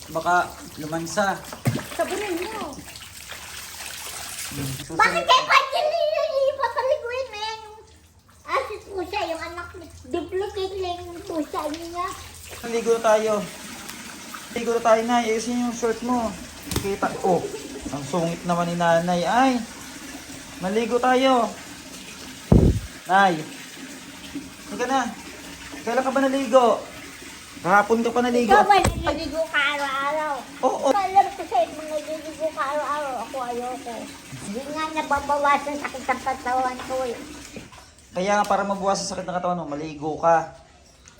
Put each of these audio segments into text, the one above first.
Baka lumansa. Sabunin mo. Susunod. Bakit kay Panjali yung papaliguin na yan yung asit pusa, yung anak ni duplicate lang yung pusa niya. Ligo na tayo. Ligo na tayo na. Ayusin yung shirt mo. Kita. Oh, ang sungit naman ni nanay. Ay, maligo tayo. Nay, halika na. Kailan ka ba naligo? Kahapon ka pa naligo. Ikaw ba naliligo ka araw-araw? Oo. Alam ko sa'yo, kung naliligo ka araw-araw, ako ayoko. Hindi nga nababawasan sakit ng katawan ko eh. Kaya nga para mabuwas sa sakit ng katawan mo, maligo ka.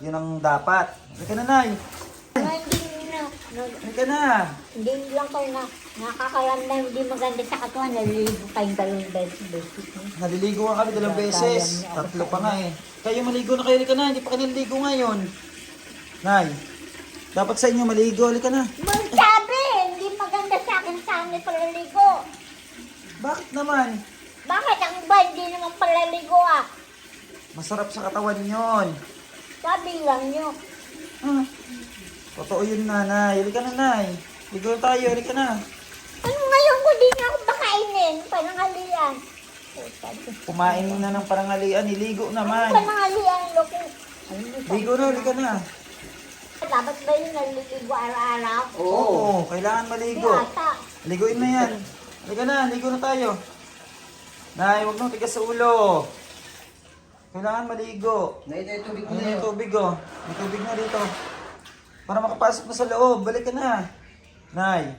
Yun ang dapat. Halika na, Nay. Halika na. Hindi lang ko na nakakaramdam hindi maganda sa katawan, naliligo kayong dalawang beses. Naliligo nga kami 2 beses. 3 pa nga eh. Kayo maligo na kayo. Halika na. Hindi pa kayo naliligo ngayon. Nay, dapat sa inyo maligo. Halika na. Sabi, hindi maganda sa akin sana palaligo. Bakit naman? Bakit ang iba hindi naman palaligo ah? Masarap sa katawan yon. Sabi lang nyo. Ah, totoo yun, nanay. Halika na, nay. Ligo na tayo. Halika na. Ano ngayon ko din ako bakainin? Panangalian. Kumain na ng parangalian. Iligo naman. Panangalian, loko. Ligo na. Halika na. Dapat ba yung naliligo araw-araw? Oo, kailangan maligo. Yata. Liguin na yan. Halika na, ligo na tayo. Nay, huwag nang tigas sa ulo. Kailangan maligo. Nay, tubig mo Ano na yung yun. tubig, oh? May tubig na dito. Para makapasok na sa loob. Balik ka na. Nay.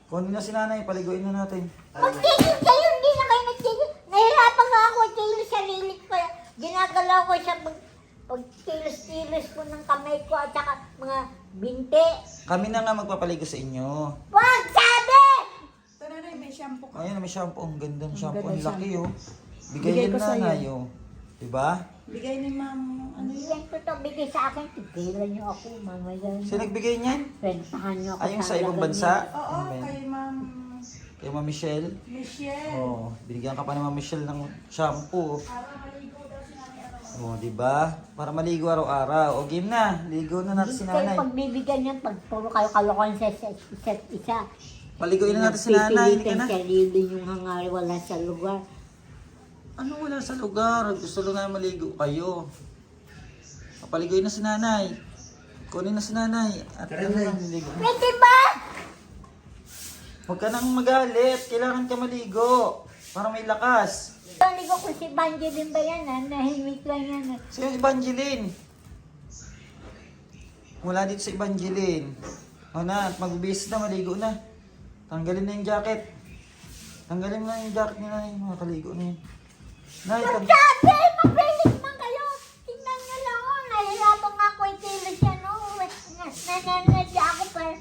Kunin na si nanay. Paliguin na natin. Magtigil kayo, hindi na kayo nagtigil. Nahirapan nga ako, tigil sarili ko. Ginagalaw ko siya pag-tilos-tilos ko ng kamay ko at saka mga binte. Kami na nga magpapaligo sa inyo. Wag sabi! Ito na rin, may shampoo ka. Ayun, may shampoo. Ang ganda ng shampoo. Ang ganda laki, oh. Bigay Bigay ko yun sa'yo. nanay, oh. Diba? Bigay ni ma'am, ano yun? Yan ko to bigay sa akin. Tigilan niyo ako, mamaya. Sino nagbigay niyan? Rentahan niyo ako. Ay, yung sa ibang bansa? Oo, Ano ba yun? kay ma'am Kay Ma'am Michelle? Michelle. Oh, binigyan ka pa ni Ma'am Michelle ng shampoo. Para maligo daw si nanay araw. Oh, di ba? Para maligo araw-araw. O, game na. Ligo na natin si Kayo nanay. pagbibigyan niyan, pag puro kayo kalokohan sa isa't isa. Paliguin na natin si nanay. Hindi ka na. Sarili yung hangar, wala sa lugar. Ano wala sa lugar? Gusto lang na maligo kayo. Paliguin na si nanay. Kunin na si nanay. At Tara, ano Nay. lang, ligo. Pwede ba? Huwag ka nang magalit. Kailangan ka maligo. Para may lakas. Hindi ko kung si Banjo ba yan, ha? Nahimik lang yan. Ha? Sino si Evangeline? Mula dito si Evangeline. O na, at magbibihis na, maligo na. Tanggalin na yung jacket. Tanggalin na yung jacket ni nanay. Makakaligo na yun. Nay, Sabi, mag-release man kayo. Tingnan nyo lang, oh. Nahirapan nga ako i-kilos yan, oh. Nananadya ako para...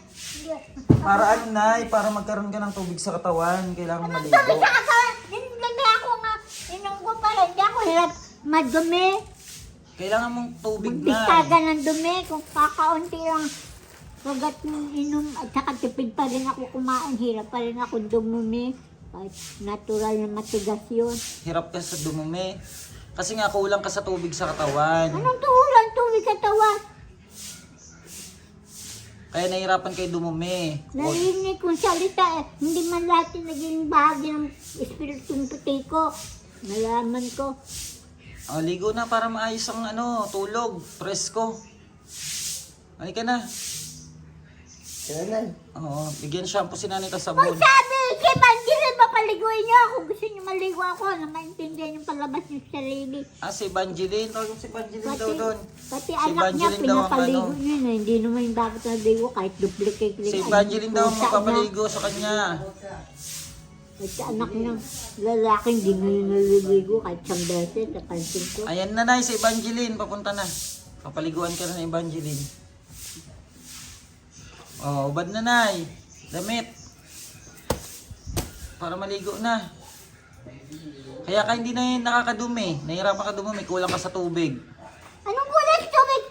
para ano, Nay? Para magkaroon ka ng tubig sa katawan. Kailangan Sabi maligo. sa katawan, hindi ako nga, inunggo pala, hindi ako hirap madumi. Kailangan mong tubig na. Magbisaga ng dumi, kung kakaunti lang. Wagat ng inom, at saka tipid pa rin ako kumain, hirap pa rin ako dumumi. Kahit natural na matigas yun. Hirap ka sa dumumi. Kasi nga kulang ka sa tubig sa katawan. Anong tuulan, tubig sa tawa? Kaya nahirapan kayo dumumi. Narinig kong salita eh. Hindi man lahat yung naging bahagi ng espiritong puti ko. Nalaman ko. O, ligo na para maayos ang ano, tulog. Presko. Halika na. Kaya, Nay. Oo, bigyan shampoo si nanay tas Kung sabon. sabi, kay Banjirin, papaliguin niyo ako. Gusto niyo maligo ako na maintindihan yung palabas ng sarili. Ah, si Evangeline. Tawag mo si Evangeline daw doon. Pati Si anak niya, Evangeline daw ang pinapaligo ano. niya na. Hindi naman yung dapat naligo kahit duplicate. Si Evangeline daw ang magpapaligo sa kanya. At sa anak niya, lalaki, hindi na yun naliligo kahit siyang beses. Napansin ko. Ayan na, Nay, si Evangeline. Papunta na. Papaliguan ka na ng Evangeline. Oh, ubad na, Nay. Damit. Para maligo na. Kaya ka hindi na yun nakakadumi. Nahirapan ka dumi, may kulang ka sa tubig. Anong kulang tubig?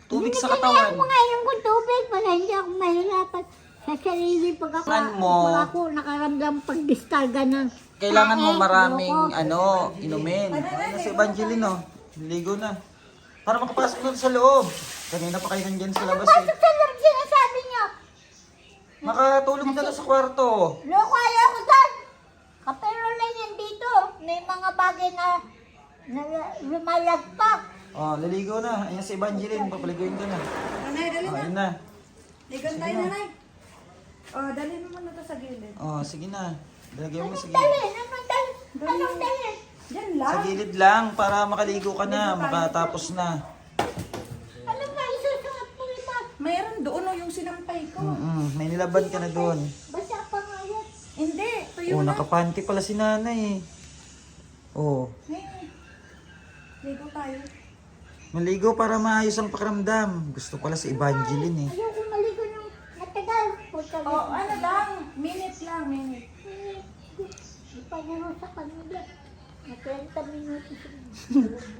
Tubig sa Hindi katawan. ko inom ko tubig para hindi ako mahirapan sa sarili pag ako, Kailangan mo. pag ako nakaramdam pag-distarga ng Kailangan mo kain, maraming loko. ano, inumin. Ano si Evangeline, oh. Ligo na. Para makapasok na sa loob. Kanina pa kayo nandyan sa labas, eh. Pasok sa loob si sa kwarto. Loko, ayoko dyan. Kapero lang yan dito. May mga bagay na lumalagpak. Oh, liligo na. Ayan si Evangeline, papaliguin ko na. Nanay, dali Oh, na. ayun na. Ligan tayo, nanay. Oh, dali mo muna to sa gilid. Oh, sige na. Lagyan mo sa Dali, gilid. anong dali? Diyan Sa lang. gilid lang para makaligo ka na, makatapos na. Ano ba isusunod mo ito? Mayroon doon yung sinampay ko. May nilaban ka na doon. Basta pa nga yan. Hindi, tuyo Oh, na. nakapanty pala si nanay eh. Oh, Hey, ligo tayo. maligo para maayos ang pakiramdam. Gusto pala si Evangeline eh. Ayoko maligo ng matagal. Puta Oh, ano lang, minute lang, minute. Ipanero sa kanila. Na 30 minutos.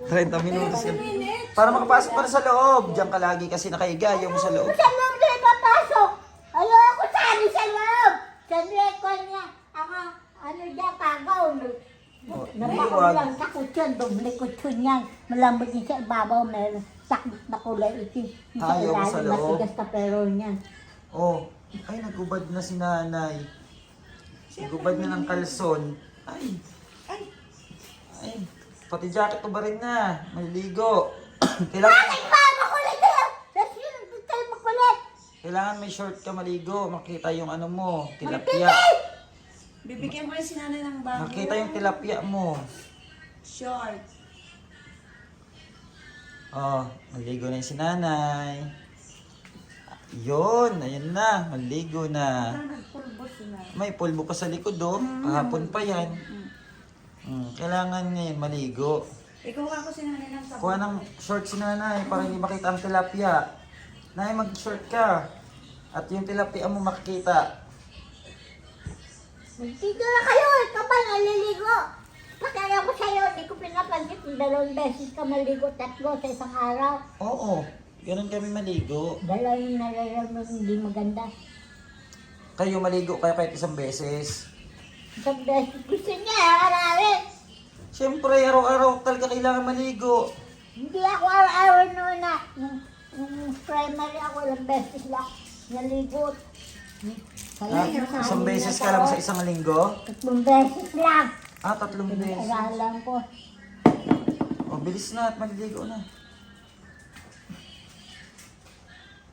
30 minutos ka. Minute. Para makapasok pa na sa loob. Diyan ka lagi kasi nakahiga. Ayaw mo sa loob. Sa loob na ipapasok. Ayoko sali sa loob. Sa record niya. Ako, ano dyan, kagaw. Oh, Napako wag. lang sa kutsyon, doble kutsyon yan. Malambot din sa ibabaw, meron sakit na kulay itim. Yung sa Ayaw mo sa ilalim, loob? matigas na pero niyan. Oh, ay nagubad na si nanay. Nagubad na ng kalson. Ay, Ay, ay. Pati jacket ko ba rin na? Maliligo. Kailangan, Bakit ba? Makulit kayo! Tapos yun, hindi kayo makulit. kailangan may short ka maligo. Makita yung ano mo, tilapia. bibigyan ko rin si nanay ng bago. Makita yung tilapia mo. Short. Oh, maligo na yung si nanay. Yun, ayun na, maligo na. Nagpulbos na. May pulbo pa sa likod oh. Kahapon pa yan. Kailangan ngayon maligo. Ikaw ako si nanay ng sabon. Kuha ng short si nanay para hindi makita ang tilapia. Nay, mag-short ka. At yung tilapia mo makikita. Magtigo na kayo, ikaw ba naliligo? Pagkaya ko sa'yo, hindi ko pinapansin kung 2 beses ka maligo, 3 sa isang araw. Oo, ganun kami maligo. Dalawa yung nararamdaman hindi maganda. Kayo maligo kayo kahit 1 beses. Isang beses gusto niya, aralin. Siyempre, araw-araw talaga kailangan maligo. Hindi ako araw-araw noon na. Nung primary ako, 1 beses lang naligo. Ah, 1 beses ka lang sa isang linggo? 3 beses lang. Ah, 3 beses. Pinag-aralan ko. O, bilis na at maliligo na.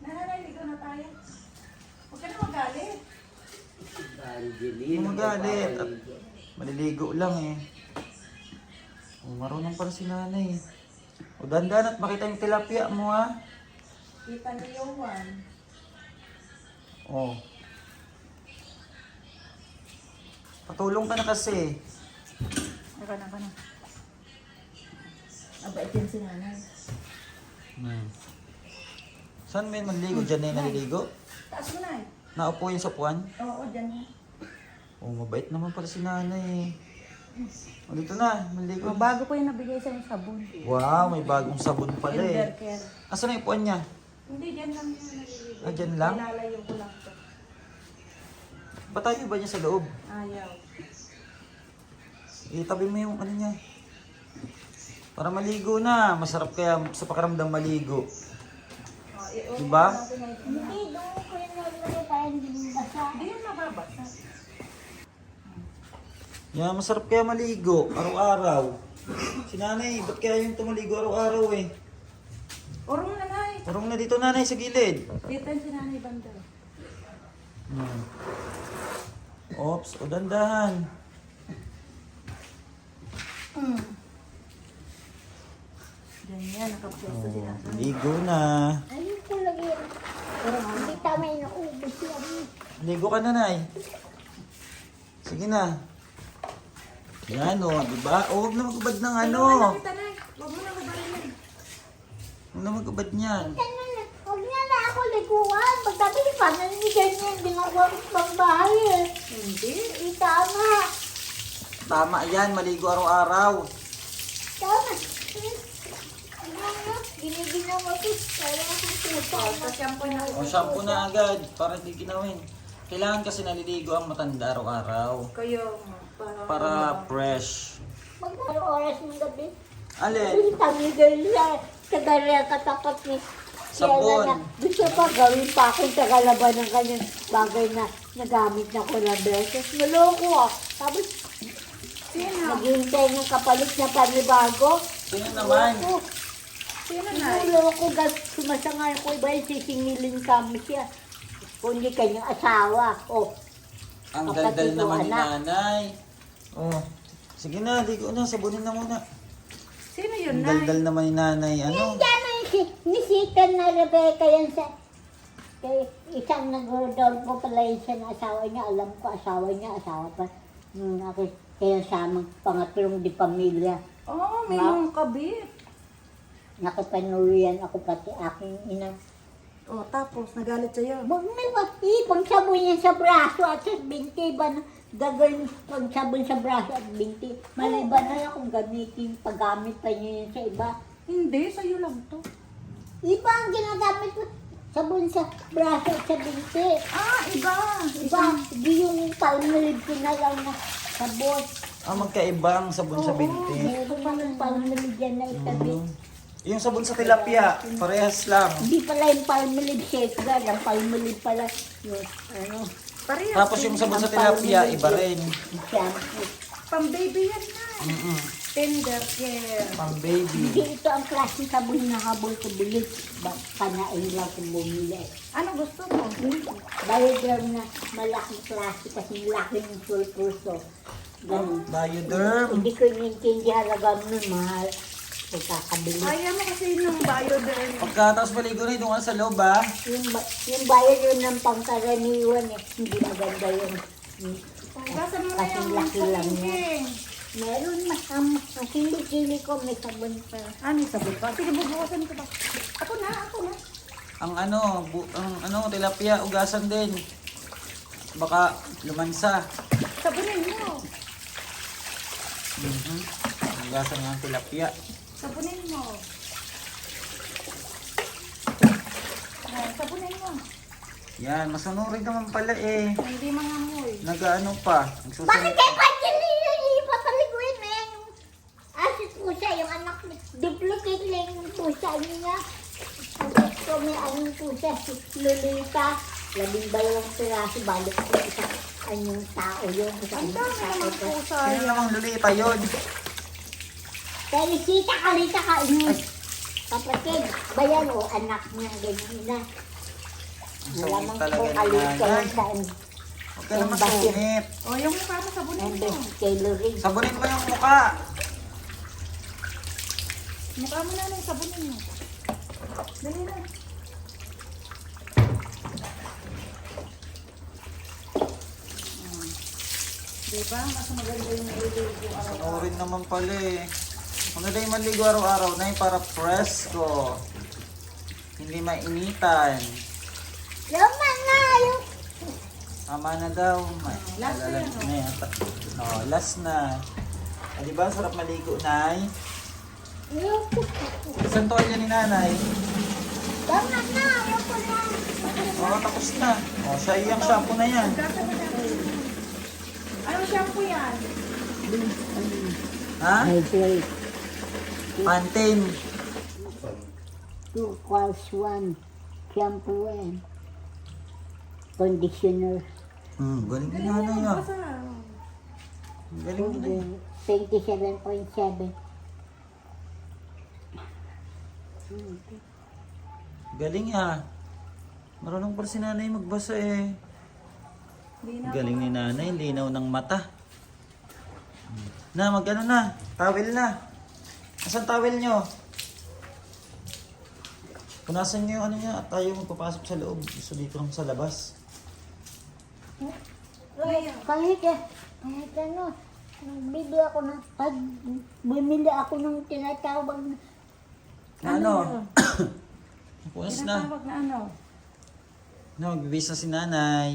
Nanay, ligo na tayo. Huwag ka na magalit. Angeline. Huwag magalit. At maliligo lang eh. O, marunong pala si nanay. O, dandan at makita yung tilapia mo ha. Kita ni Yowan. O. Patulong ka na kasi. Ako na. Abait din si nanay. Saan may manligo? Diyan na yung naliligo? Taas mo na eh. Naupo yun sa puwan? Oo, dyan. Oh, mabait naman pala si nanay. O, dito na, manligo. Bago ko yung nabigay sa sabon. Wow, may bagong sabon pala eh. Eldercare. Asan na yung puwan niya? Hindi, dyan lang yung naliligo. Ah, dyan lang? Nilalayo ko lang to. Batayo ba niya sa loob? Ayaw. Itabi mo yung ano niya. Para maligo na. Masarap kaya sa pakiramdam maligo. Diba? Hindi, doon ko yung nalilagay kaya hindi basa. Hindi yan mababasa. Yan, masarap kaya maligo. Araw-araw. Si nanay, ba't kaya yung tumaligo araw-araw eh? Urong nanay. Parang na dito nanay sa gilid. Dito yung si nanay banda. Oops, o dandahan. Diyan yan, nakapwesto si nanay. Ligo na. Ayun ko lagi. Hindi tama yung naubos yan. Ligo ka na, nay. Sige na. Yan o, diba? O, huwag na magubad ng ano. Kita na. Huwag mo na mabarilin. Huwag na magubad niyan. Huwag niya na ako liguan. Pagdating pa, nandiyan niya yung ginagawa ko sa bahay eh. Hindi. Tama. Tama yan, maligo araw-araw. Tama. Giniginawa ko. Kaya ako tutama. Tapos shampoo na. O, shampoo na agad para hindi ginawin. Kailangan kasi naliligo ang matanda araw-araw. Kayo, Para fresh. Mag-oras ng gabi. Alin? Tamigay siya. Tagalaya katakot ni. Sabon. Na, gusto pa gawin pa akong tagalaban ng kanyang bagay na nagamit na ko na beses. Naloko ah. Tapos, Sino? naghihintay ng kapalit na panibago. Sino naman? Naloko. Sino na? Naloko. Sumasangay ko iba yung sisingilin kami siya. Kundi kanyang asawa. Oh, Ang kapatid daldal ko, naman ni anak. nanay. Oh. Sige na, ligo na. Sabunin na muna. Sino Ang yun, Nay? daldal naman ni nanay. Ano? Yan ang nisikan na Rebecca yan sa kay isang nag-Rodolfo pala yun siya na asawa niya. Alam ko asawa niya, asawa pa. Kaya samang pangatlong di pamilya. Oh, may Ma- mga kabit. Nakipanuwian ako pati aking ina. Oh, tapos nagalit sa'yo. Huwag may pang sabon yan sa braso at sa binti ba na gagawin pag sabon sa braso at binti. Maliban na lang kung gamitin, paggamit pa niya yan sa iba. Hindi, sa'yo lang to. Iba ang ginagamit ko. Sabon sa braso at sa binti. Ah, iba. Iba, di yung palmolive ko na lang na sabon. Magkaiba ang sabon sa binti. Meron pa ng palmolive yan na itabi. Yung sabon sa tilapia, parehas lang. Hindi pala yung palmolive safeguard. Ang palmolive pala yung ano, Parehas. Tapos yung sabon sa tilapia, iba rin. yung shampoo. Pang baby yan na. Tender care. Pang baby. Hindi ito ang klaseng sabon na habol ko bilis. Panain lang kung bumili. Ano gusto mo? Bioderm na malaking klase kasi laki ng sulpuso. Ganun. Bioderm. Hindi ko inintindi halaga nun, mahal. Pagkakabili. Kaya mo kasi ng bioderm. Pagkatapos maligo na, doon ka sa loob ah. Yung bioderm ng pangkaraniwan eh. Hindi maganda yun. Gasan mo na Kasing yung laki lang niya. king. Meron ang sili-sili ko may sabon pa. Ano yung sabot pa? Sige, bubukasan ko ba? Ako na. Ang tilapia, ugasan din. Baka lumansa. Sabunin mo. Ugasan nga ang tilapia. Sabunin mo. Ayan, sabunin mo. Yan, masunurin naman pala eh. Hindi mangamoy. Nag-ano pa. Bakit Nagsusunod. kay Pangelina ipapaliguin na yan yung asit pusa, yung anak niya. Duplicate lang yung pusa niya. Ang ko may anong pusa, si Lolita. 12 piraso, balik ko isang anyong tao yun. Ang dami naman pusa Sino yan. namang lulita yun? Felicita, kalita ka inis. Kapatid, bayan o anak niya, ganyan na. Ang Wala sungit mang talaga kung ni kalita nanay. lang sa Huwag ka na masungit. O, yung mukha mo sabunin mo. embes tailoring. Sabunin mo yung mukha. Mukha mo na lang, sabunin mo. Dali na. Diba? Mas maganda yung niligo araw. Sunurin naman pala eh. Maganda yung maligo araw-araw na para presko. Hindi mainitan. Laman na yung Tama na daw. Last na yan, na yata. No, last na. Diba, sarap maligo, Nay? Isang toalya ni nanay. Tama na, ayoko na. Oo, tapos na. O, siya iyang shampoo na yan. Gasa mo na. Anong shampoo yan? Ha? Hydrate. Pantene. 2 equals 1. Shampoo and conditioner. Galing ni nanay ah. Basa. Galing ni 27.7. Galing ah. Marunong pala si nanay magbasa eh. Galing ni nanay, linaw ng mata. Na, mag-ano na. Towel na. Asan towel nyo? Punasan nyo yung ano niya at tayo magpapasok sa loob. Gusto dito lang sa labas. Kahit ano, bibili ako ng, pag bumili ako ng tinatawag na, Na ano? Punas na. Tinatawag na ano? Na, magbibis na si nanay.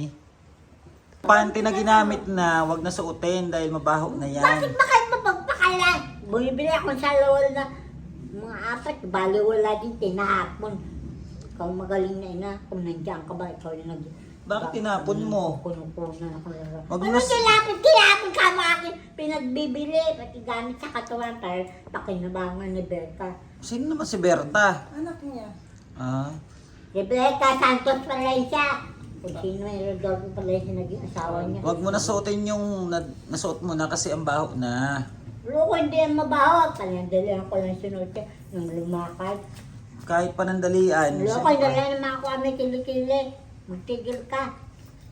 Panty na ginamit na, wag na suotin dahil mabaho na yan. bakit ba kayo mapagpakalan? Bumibili ako sa lawal na mga 4, bali wala din, tinahapon. Ikaw magaling na ina, kung nandiyan ka ba, ikaw yung nag... Bakit tinapon mo? Puno-puno ako. Wag Ano na- tinapon ka mo akin? Pinagbibili, pati gamit sa katawan para pakinabangan ni Berta. Sino naman si Berta? Anak niya. Ah, Rebecca Santos Valencia. Kung sino yung Rodolfo Valencia naging asawa niya. wag mo na suotin yung nasuot mo na kasi ang baho na. Loko, hindi yan mabaho. Panandalihan ko lang sunod siya nung lumakad. Kahit panandalian. Loko, siyempre. dala naman ako kami kilikili. Magtigil ka.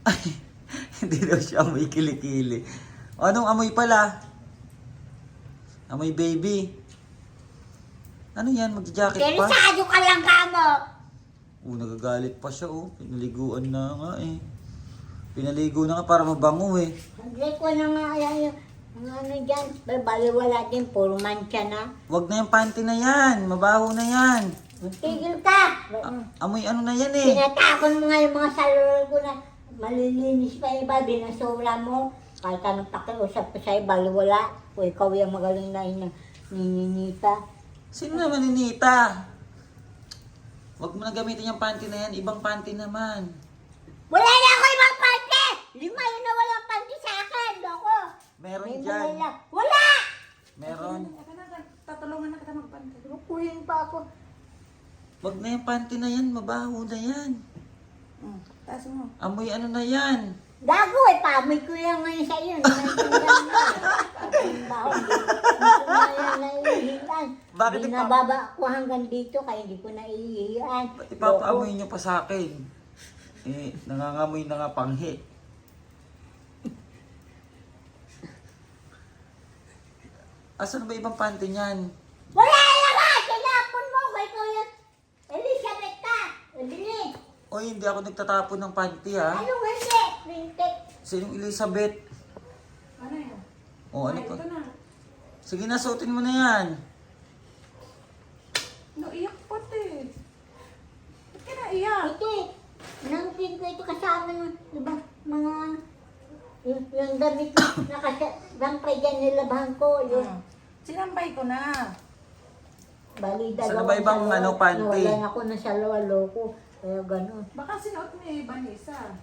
Ay, hindi daw siya amoy kilikili. O, anong amoy pala? Amoy baby. Ano yan? Mag-jacket pa? Kirisado ka lang ka mo. Nagagalit pa siya Pinaliguan na nga Pinaligo na nga para mabango Hindi ko na nga yan yung ano dyan. Baliwala din, puro mancha na. Wag na yung panty na yan. Mabaho na yan. Magtigil ka. Amoy ano na yan Tinatapon mo nga yung mga salulol ko na malilinis pa iba, binasura mo. Kahit anong pakiusap ko sa'yo, baliwala. O ikaw yung magaling na nininita. Sino naman ninita? Wag mo na gamitin yung panty na yan. Ibang panty naman. Wala na ako ibang panty! 5 yun na walang panty sa akin, loko. Meron May dyan. Manila. Wala! Meron. Tatulungan na kita magpantay. Lukuhin pa ako. Wag na yung panty na yan. Mabaho na yan. Taas mo. Amoy ano na yan. Gago pamoy ko yan ngayon sa iyo. Naintindihan mo. Ang baho, hindi ko na yan naiihihan. Bakit Hindi nababa ko hanggang dito, kaya hindi ko naiihihan. Ba't ipapaamoy nyo pa sa akin? Nangangamoy na nga panghi. Asan ba ibang panty niyan? Wala naman! Tinapon mo kay Kuya Elizabeth ka! Bilis! Oy, hindi ako nagtatapon ng panty ha. Anong hindi? Printed. Sinong Elizabeth? Ano yan? O ano Ay, pa? ito na. Sige na, suotin mo na yan. Naiyak pati. Ba't ka naiyak? Ito eh. Nangkin ko ito kasama ng iba, mga yung damit na nakasampay dyan nilabahan ko. Yung Sinampay ko na. bali Saan na ba ibang dalawa. ano, panty? Nawalan ako na sa loko. Kaya gano'n. Baka sinuot ni Vanessa.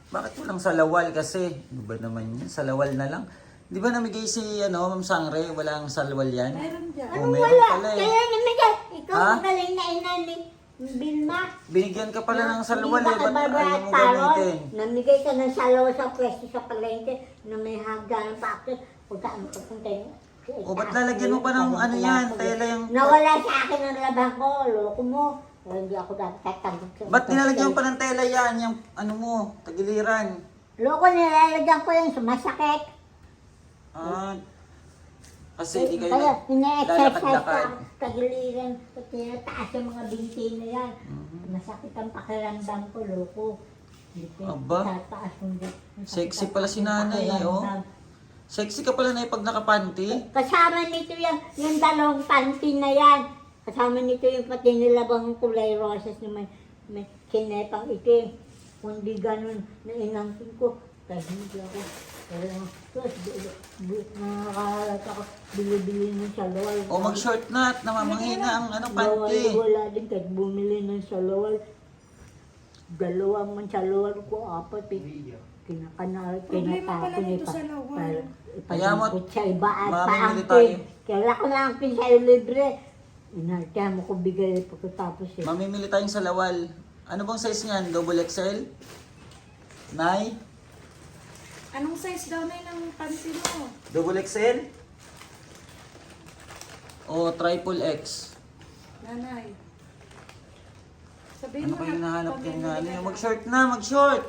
Bakit walang salawal kasi? Ano ba naman yan? Salawal na lang. Di ba namigay si Ma'am Sangre? Walang salawal yan? Meron dyan. Oh, Anong meron wala? pala eh. Kaya naman yan. Ikaw Ha? magaling na inani. Bilma. Binigyan ka pala ng salawal Hindi eh. ba Ba't ayaw mo Taron? gamitin? Namigay ka ng salaw sa pwesto sa palengke na may hagdan ng pakit. Punta mo papunta yun. O ba't lalagyan mo pa ng ano yan? Tela yung... Nawala sa akin ang labang ko. Loko mo. Kaya hindi ako dapat tatagod sa... Ba't nilalagyan mo pa ng tela yan? Yung ano mo, tagiliran. Loko, nilalagyan ko yung sumasakit. Ah, kasi di kayo Kaya, ina-exercise ko lalakad-lakad. ang tagiliran. Pati nataas yung mga binti na yan. Mhm. Masakit ang pakiramdam ko, loko. Hindi ko Aba. tataas yung masakit Sexy ang pala si nanay, pakiramdam. Sexy ka pala na pag nakapanty. Kasama nito yung dalawang panty na yan. Kasama nito yung pati nilabang kulay roses na may kinepang itim. Kundi ganun na inangkin ko. Kahit hindi ako. Tapos nakakalat ako. Bili-bili ng salawal. O mag-short na at namamangina ang ano, panty. Wala din kahit bumili ng salawal. Dalawang man salawal ko, 4 eh. Kinakanal, Problema pala kinatapon nito sa lawal. Kaya mo, ipagingkot sa iba at mamimili paangkin. tayo. Kaya ko na angkin sa'yo libre. Inartihan mo ko bigay pagkatapos eh. Mamimili tayong salawal. Ano bang size niyan? Double XL? Nay? Anong size daw na ng panty mo? Double XL? O triple X? Nanay. Sabihin Ano mo kayo na, nahanap pamili yung ka nanay? na. Mag-short na, mag-short!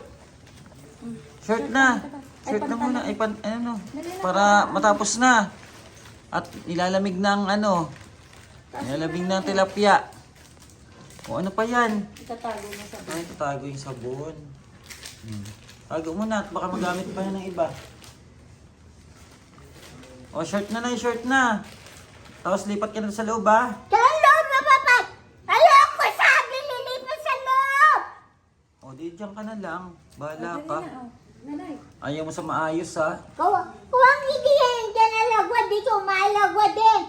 Short na! Short na muna. Para matapos na. At nilalamig na ang ano. Nilalamig na ang tilapia. O ano pa yan? Itatago mo sa Ay, tatago yung sabon. Tago mo na at baka magamit pa yan ng iba. O, short na na, short na. Tapos lipat ka na sa loob ha. Sa loob na papat! Alam ko sabi nilipat sa loob! O, di dyan ka na lang. Bahala Dali ka. na, oh. Nanay. Ayaw mo sa maayos ha. Huwag igihin dyan alagwa dito, umaalagwa din.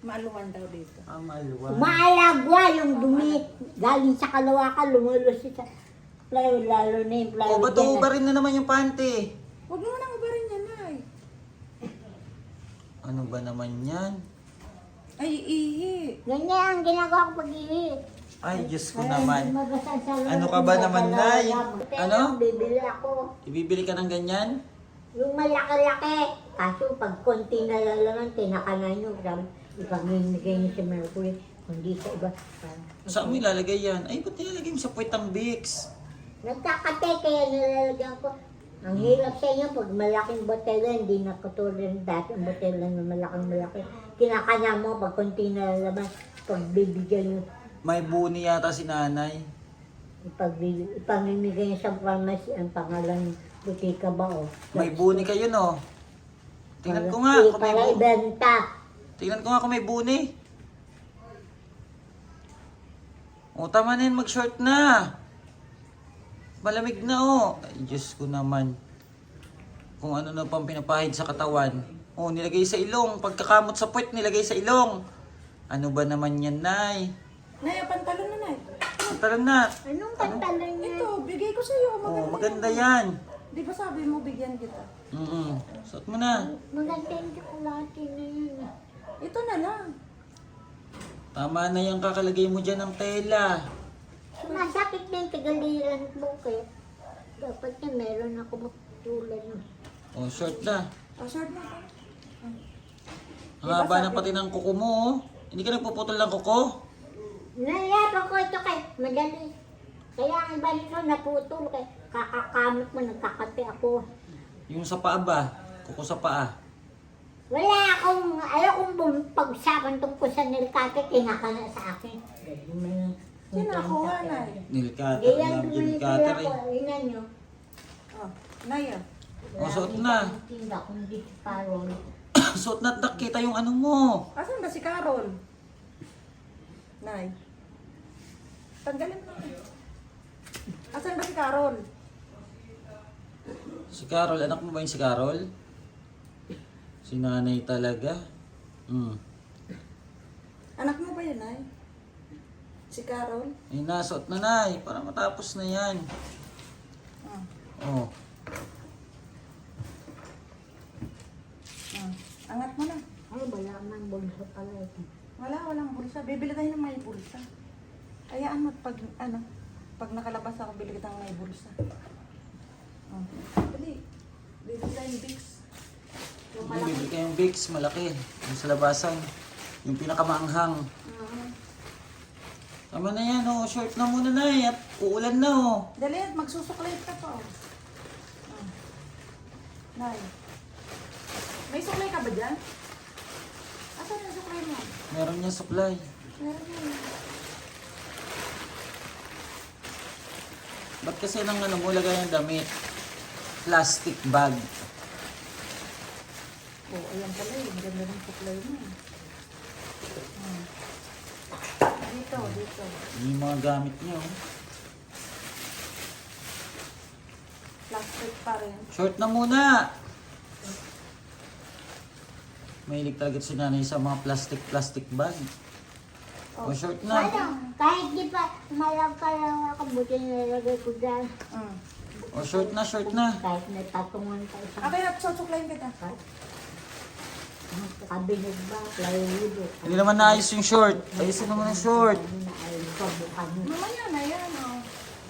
Maaluan daw dito. Ah, maluwa. Umaalagwa yung dumi. Galing sa kalawakan, lumulusi sa plywood, lalo na yung O, plywood. ba't ubarin na naman yung panty? Huwag mo nang ubarin yan, Nay. Ano ba naman yan? Ay, ihi. Ganyan ang ginagawa ko pag-ihi. Ay, Diyos ko Para naman. hindi mabasa sa Ano ka ba naman, Nay? Ano? Bibili ako. Ibibili ka ng ganyan? Yung malaki-laki. Kaso pag konti na lang naman, tinakanan nyo. Ipamimigay nyo sa Mercury. Kundi sa iba. Saan mo ilalagay yan? Ay, ba't nilalagay mo sa puwetang Vicks? Nagkakate kaya nilalagyan ko. Ang hirap sa inyo pag malaking botella, hindi na katulad ng dati ang botella na malaki. Kinakanya mo pag konti na lang naman. Pag bibigyan nyo, May buni yata si nanay. ipamimigay nyo sa pharmacy ang pangalan ng butika ba o. May buni kayo, no? Tingnan ko nga kung may Para buni. ibenta. Tingnan ko nga kung may buni. O, tama na yun, mag-short na. Malamig na, oh. Ay, Diyos ko naman. Kung ano na pang pinapahid sa katawan. Oh, nilagay sa ilong. Pagkakamot sa puwet, nilagay sa ilong. Ano ba naman yan, Nay? Nay, ang pantalon na, Nay. Tara na. Anong pantalon niya? Ito, bigay ko sa'yo. Oh, maganda yan. Di ba sabi mo, bigyan kita? Suot mo na. Maganda yung tsokolate na yun. Ito na lang. Tama na yung kakalagay mo dyan ng tela. Sumasakit na yung tagaliran mo kaya dapat na meron ako matulad nun. Oh, short na. Oh, short na. Ang haba na pati ng kuko mo, oh. Hindi ka nagpuputol ng kuko? Nalaban ko ito kay madali. Kaya ang iba nito naputol kay kakakamot mo, nagkakate ako. Yung sa paa ba? Kuko sa paa. Wala akong, ayaw kong pagsaban tungkol sa nilkate, kinakana sa akin. Sinakuha, Nay. Nilcutter. Ganyan Love tuloy nilcutter ako, eh. inan nyo. Oh, Nay, ah. Oh, suot na. Tinda kung di si Carol. Suot na at kita yung ano mo. Asan ba si Carol? Nay. Tanggalin mo. Asan ba si Carol? Si Carol, anak mo ba yung si Carol? Si nanay talaga. Anak mo ba yun, Nay? Si Carol? Ay, nasuot na, Nay. Para matapos na yan. Ah. Oh. Ah. Angat mo na. Ay, wala man bulsa pala ito. Walang bulsa. Bibili tayo ng may bulsa. Hayaan mo pag, pag nakalabas ako, bili kita ng may bulsa. Oh. Dali. Bibili tayo ng Vicks. Yung malaki. Bibili kayong Vicks, malaki. Yung sa labasan. Yung pinakamaanghang. Tama na yan, oh. Short na muna, Nay. At uulan na, oh. Dali at magsusuklay ka pa. Oh. Ah. Nay. May suklay ka ba dyan? Asan yung suklay mo? Meron niya supply. Meron yun. Ba't kasi nang ano mo lagay ang damit? Plastic bag. Oh, ayan pala yung ganda ng suklay mo. Ah. Dito. Yung mga gamit niyo. Plastic pa rin. Short na muna! Mahilig talaga si nanay sa mga plastic bag. Oh. O, short na. Ano, kahit di pa malang ka lang ako, buti nilalagay ko dyan. Mm. O, short na. Kahit may patungan ka isang Okay, susuklayin kita. kabinet ba, plywood o Hindi naman naayos yung short. Ayusin naman ang short. na ay pabukan mo. Mamaya na yan, oh.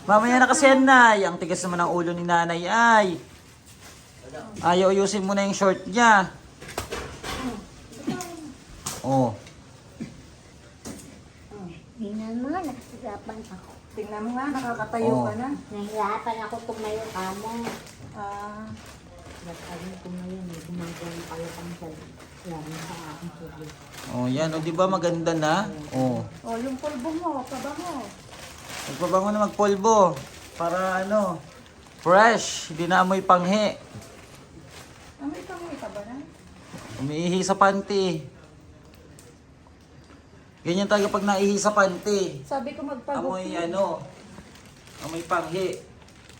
Mamaya na kasi yan, Nay. Ang tigas naman ng ulo ni nanay ay. Ayaw ayusin mo na yung short niya. Oh. Tingnan mo nga, nahihirapan ako. Tingnan mo nga, nakakatayo Oh. ka na. Nahihirapan ako tumayo ka mo. Ah, Nagkaroon tumayo, may gumagawa pala kang lalo sa akin sige. Oh, yan. O, di ba maganda na? Oh. oh, yung pulbo mo, pabango. Magpabango na magpolvo. Para ano, fresh. Hindi na amoy panghi. May pangoy ka ba na? Umiihi sa panty. Ganyan talaga pag naihi sa panty. Sabi ko Amoy magpagupit. amoy panghi.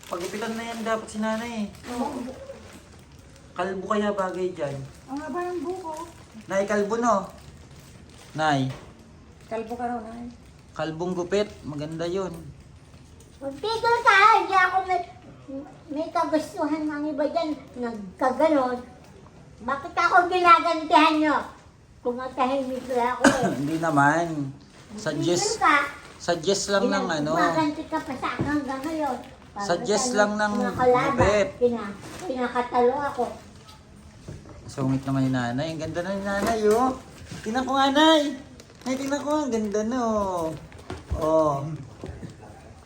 Pagupitan na yan dapat si nanay. Oo. Kalbo kaya bagay dyan. Ang haba ng buko. Nay, kalbo no? Nay, Kalbo ka raw, Nay. kalbong gupit. Maganda yun. Magtigil ka, hindi ako may kagustuhan ng iba dyan, nagkaganon. Bakit ako ginagantihan nyo? Tumatahimik lang ako eh. Hindi naman. Tigil ka. Suggest lang ng ano. Gumaganti ka pa sa akin hanggang ngayon. Para Suggest sa lang ng mga kalaban, gupit. Kinakatalo ako. Sungit naman ni nanay. Ang ganda na ni nanay, oh. Tingnan ko nga, nay. Nay, tingnan ko. Ang ganda na, oh. Oh.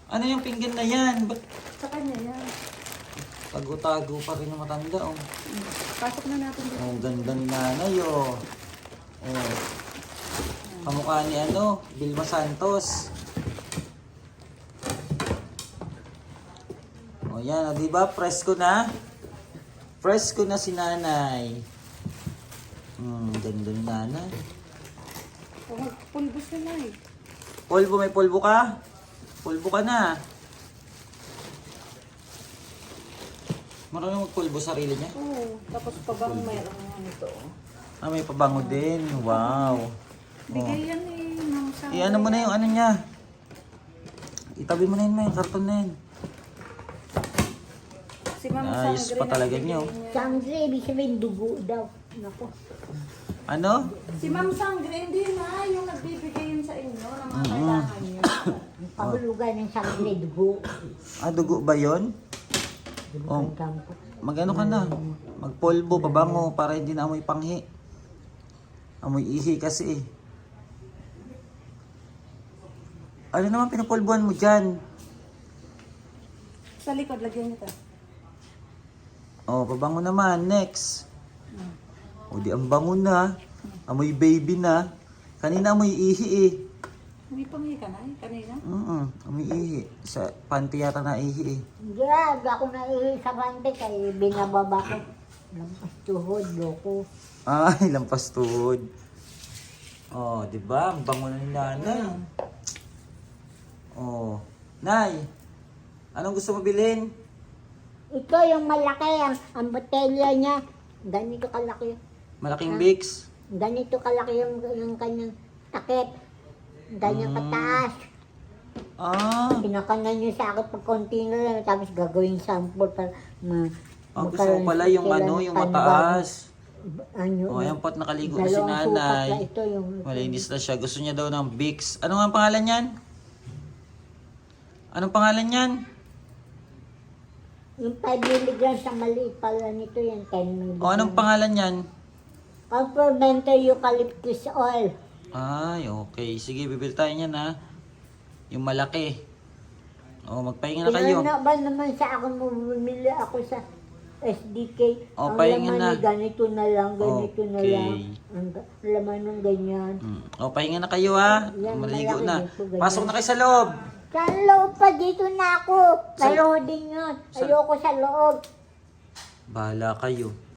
Ano yung pinggan na yan? Ba't Sa kanya yan. tago-tago pa rin yung matanda, oh. Pasok na natin dito. Oh, ang ganda ni nanay, oh. Oh. Kamukha ni ano, Vilma Santos. Oh, yan, oh, di ba? Presko na. Presko na si nanay. Ganda ni nanay. Oh, pulbos na lang eh. Polvo, may polvo ka? Polvo ka na. Marunong magpulbo sarili niya. Oo. Tapos pa bang mayroon nga nito? Ah, may pabango din. Wow. Bigay yan eh. Nang sa... Ano mo na yung ano niya. Itabi mo na yun, may karton na yun. Si Mama Ayos Sangre pa na talaga bigay niyo. niya. Sangre, ibig sabihin dugo daw. Nako. Ano? Si Ma'am Sangre, hindi na. Yung nagbibigay yun sa inyo ng mga kailangan niyo. Ang pahulugan ng sangre, dugo. Ah, dugo ba yun? Oh, magano ka na? Magpolvo, pabango, para hindi na amoy panghi. Amoy ihi kasi eh. Ano naman pinapolbuhan mo dyan? Sa likod, lagyan niyo ito. Oh, pabango naman. Next. O di ang bango na. Amoy baby na. Kanina amoy ihi eh. May panghi ka na eh, kanina. Amoy ihi. Sa panty yata na ihi eh. Hindi, ako naihi sa kante kaya binababa ko. Lampas tuhod, loko. Ay, lampas tuhod. Oh, di ba? Ang bango na ni nanay. Oh. Nay, anong gusto mo bilhin? Ito yung malaki, ang botelya niya. Ganito kalaki. Malaking Vicks? Ganito kalaki yung kanyang takip. Ganyan kataas. Ah, Kinakanan niyo sa akin pag konti na lang. Tapos gagawin sample para ang gusto mo pala yung ano, yung mataas. Ano, Oh, ayan po't nakaligo na si dalawang sukat na nanay. ito yung... Malinis na siya. Gusto niya daw ng Vicks. Ano nga ang pangalan niyan? Anong pangalan niyan? Yung 5 mg sa maliit pala nito yung 10 mg. O, anong pangalan niyan? Pag-fermented eucalyptus oil. Ay, okay. Sige, bibili tayo niyan ha. Yung malaki. O, magpahinga na kayo. Kaya ba naman sa akin mo bumili ako sa SDK? O, ang pahinga laman na. ni ganito na lang, ganito na Okay. lang. Ang laman ng ganyan. O, pahinga na kayo ha. Yan, Maligo malaki na. dito, ganyan. Pasok na kayo sa loob. Sa loob pa, dito na ako. Pero din yun. Ayoko sa loob. Bahala kayo.